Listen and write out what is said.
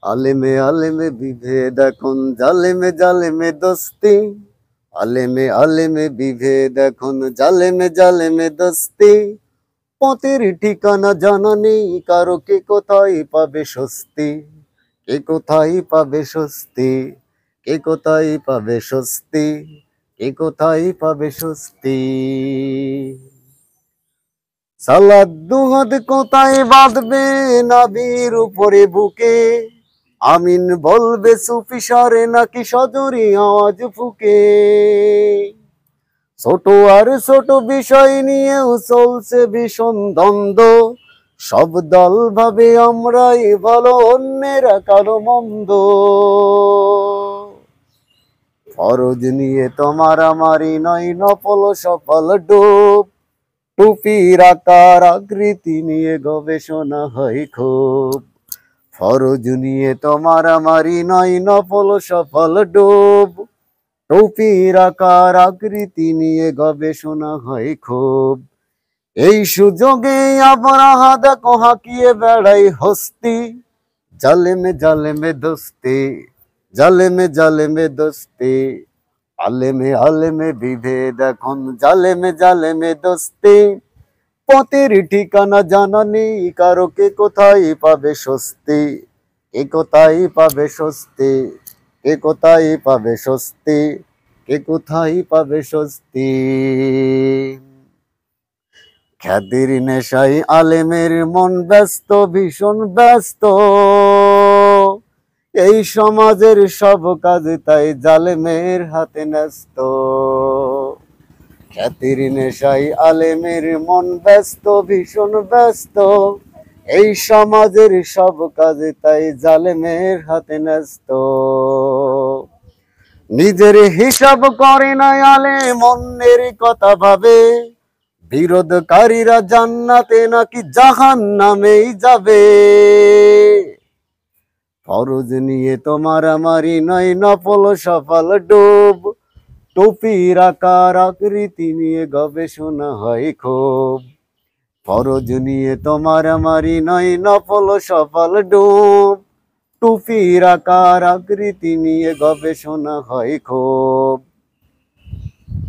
আলেমে বিভেদ এখন জালেমে জালেমে দোস্তি। আলেমে বিভেদ এখন জালেমে দোস্তি। পথের ঠিকানা জানা নেই কারো, কে কোথায় পাবে স্বস্তি, কে কোথায় পাবে স্বস্তি, কে কোথায় পাবে স্বস্তি, কে কোথায় পাবে স্বস্তি। সালাদ দুহাত কোথায় বাঁধবে নাভির উপরে বুকে, আমিন বলবে সুফি সারে নাকি সজরি আওয়াজ ফুকে। ছোট আর ছোট বিষয় নিয়েও চলছে ভীষণ দ্বন্দ্ব, সব দল ভাবে আমরাই ভালো অন্যেরা কারো মন্দ। ফরজ নিয়ে তোমার আমারই নয় নফল সফল ডুব, টুপির আকার আকৃতি নিয়ে গবেষণা হয় খুব। ফরজ নিয়ে তোমার আমারই নয় নফল সফল ডুব, টুপির আকার আকৃতি নিয়ে গবেষণা হয় খুব। এই সুযোগে আবরাহা দেখো হাঁকিয়ে বেড়াই হস্তি, জালেমে দোস্তি, জালেমে দোস্তি। আলেমে বিভেদ এখন জালেমে দোস্তি। পথের ঠিকানা জানা নেই কারো, কে কোথায় পাবে স্বস্তি, কে কোথায় পাবে স্বস্তি, কে কোথায় পাবে স্বস্তি, কে কোথায় পাবে স্বস্তি। খ্যাতির নেশায় আলেমের মন ব্যস্ত, ভীষণ ব্যস্ত। এই সমাজের সব কাজ তাই জালেমের হাতে ন্যস্ত। খ্যাতির নেশায় আলেমের মন ব্যস্ত, ভীষণ ব্যস্ত। এই সমাজের সব কাজ তাই জালেমের হাতে ন্যস্ত। নিজের হিসাব করে না আলেম, অন্যের কথা ভাবে। বিরোধকারীরা জান্নাতে নাকি জাহান্নামেই যাবে। ফরজ নিয়ে তোমার আমারই নয় নফল সফল ডুব, টুপির আকার আকৃতি নিয়ে গবেষণা হয় খুব। ফরজ নিয়ে তোমার আমারই নয় নফল সফল ডুব, টুপির আকার আকৃতি নিয়ে গবেষণা হয় খুব।